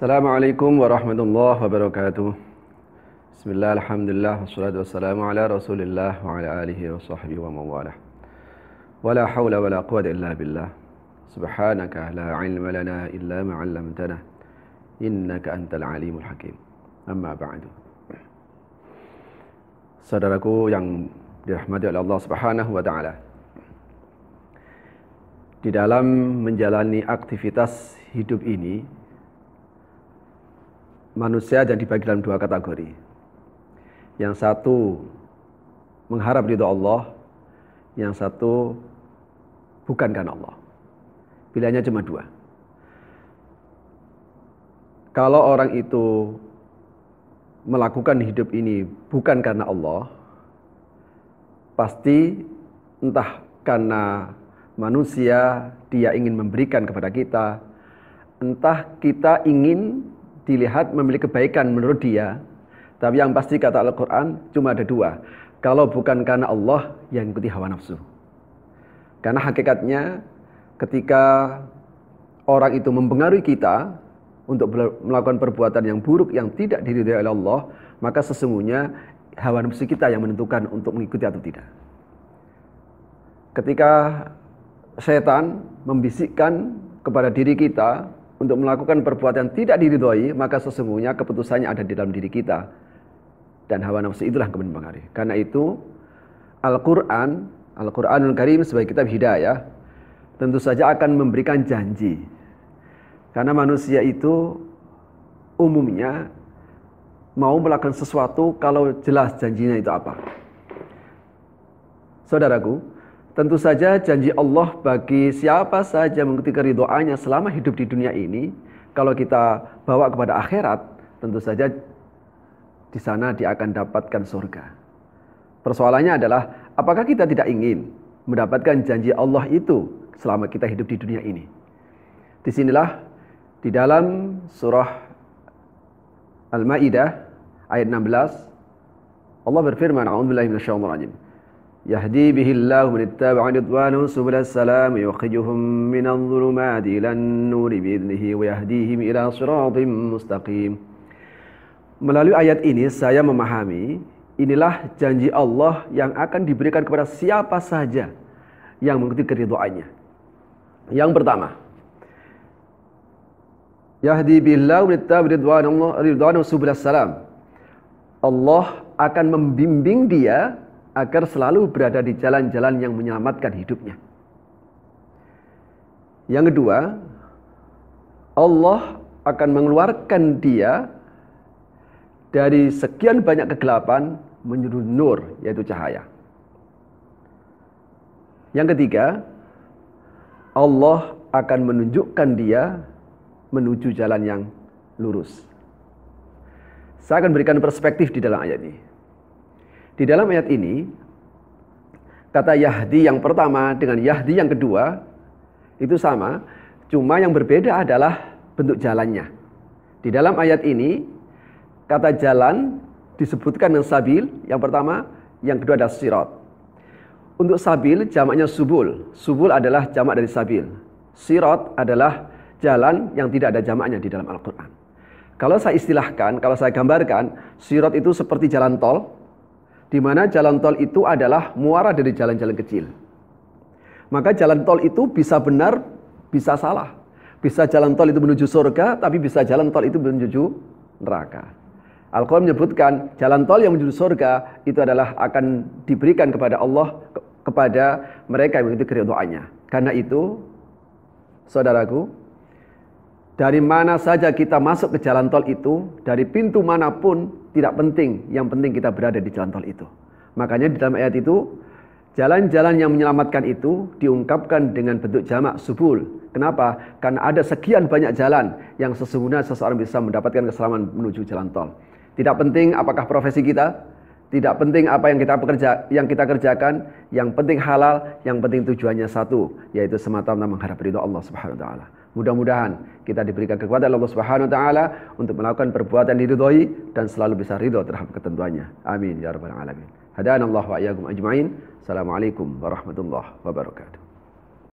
Assalamualaikum warahmatullahi wabarakatuh. Bismillah, alhamdulillah, wassalatu wassalamu ala rasulillah wa ala alihi wa sahbihi wa mawalah. Wala hawla wala quwwata illa billah. Subhanaka la ilma lana illa ma 'allamtana. Innaka antal alimul hakim. Amma ba'du. Saudaraku yang dirahmati oleh Allah Subhanahu wa taala. Di dalam menjalani aktivitas hidup ini, manusia jadi dibagi dalam dua kategori. Yang satu mengharap ridha Allah, yang satu bukan karena Allah. Pilihannya cuma dua. Kalau orang itu melakukan hidup ini bukan karena Allah, pasti entah karena manusia dia ingin memberikan kepada kita, entah kita ingin dilihat memiliki kebaikan menurut dia. Tapi yang pasti kata Al-Quran cuma ada dua. Kalau bukan karena Allah, yang ikuti hawa nafsu. Karena hakikatnya ketika orang itu mempengaruhi kita untuk melakukan perbuatan yang buruk yang tidak diridhai oleh Allah, maka sesungguhnya hawa nafsu kita yang menentukan untuk mengikuti atau tidak. Ketika setan membisikkan kepada diri kita untuk melakukan perbuatan yang tidak diridhoi, maka sesungguhnya keputusannya ada di dalam diri kita. Dan hawa nafsu itulah yang mempengaruhi. Karena itu Al-Quranul Karim sebagai kitab hidayah tentu saja akan memberikan janji. Karena manusia itu umumnya mau melakukan sesuatu kalau jelas janjinya itu apa. Saudaraku, tentu saja janji Allah bagi siapa saja mengikuti keridhoannya selama hidup di dunia ini, kalau kita bawa kepada akhirat, tentu saja di sana dia akan dapatkan surga. Persoalannya adalah, apakah kita tidak ingin mendapatkan janji Allah itu selama kita hidup di dunia ini? Disinilah di dalam surah Al-Maidah ayat 16, Allah berfirman, A'udzubillahi minasyaitonir rajim. Yahdi bihillahu man ittaba'a ridwanahu subulas salam yukhrijuhum minadh dhulumati ilan nuri bi'idnihi wa yahdihim ila siratim mustaqim. Melalui ayat ini saya memahami inilah janji Allah yang akan diberikan kepada siapa saja yang mengikuti keridhaannya. Yang pertama, Yahdi bihillahu man ittaba'a ridwanahu subulas salam. Allah akan membimbing dia agar selalu berada di jalan-jalan yang menyelamatkan hidupnya. Yang kedua, Allah akan mengeluarkan dia dari sekian banyak kegelapan menuju nur, yaitu cahaya. Yang ketiga, Allah akan menunjukkan dia menuju jalan yang lurus. Saya akan berikan perspektif di dalam ayat ini. Di dalam ayat ini, kata Yahdi yang pertama dengan Yahdi yang kedua itu sama, cuma yang berbeda adalah bentuk jalannya. Di dalam ayat ini, kata jalan disebutkan dengan sabil, yang pertama, yang kedua adalah sirat. Untuk sabil, jamaknya subul. Subul adalah jamak dari sabil. Sirat adalah jalan yang tidak ada jamaknya di dalam Al-Quran. Kalau saya istilahkan, kalau saya gambarkan, sirat itu seperti jalan tol, di mana jalan tol itu adalah muara dari jalan-jalan kecil. Maka jalan tol itu bisa benar, bisa salah. Bisa jalan tol itu menuju surga, tapi bisa jalan tol itu menuju neraka. Al-Quran menyebutkan jalan tol yang menuju surga itu adalah akan diberikan kepada Allah, kepada mereka yang mengikuti keridhaannya. Karena itu, saudaraku, dari mana saja kita masuk ke jalan tol itu, dari pintu manapun, tidak penting, yang penting kita berada di jalan tol itu. Makanya di dalam ayat itu, jalan-jalan yang menyelamatkan itu diungkapkan dengan bentuk jamak subul. Kenapa? Karena ada sekian banyak jalan yang sesungguhnya seseorang bisa mendapatkan keselamatan menuju jalan tol. Tidak penting apakah profesi kita, tidak penting apa yang kita kerjakan, yang penting halal, yang penting tujuannya satu, yaitu semata-mata mengharap ridha Allah Subhanahu wa taala. Mudah-mudahan kita diberikan kekuatan Allah Subhanahu wa taala untuk melakukan perbuatan diridhoi dan selalu bisa ridha terhadap ketentuannya. Amin ya rabbal alamin. Hadanallahu wa iyyakum ajmain. Assalamualaikum warahmatullahi wabarakatuh.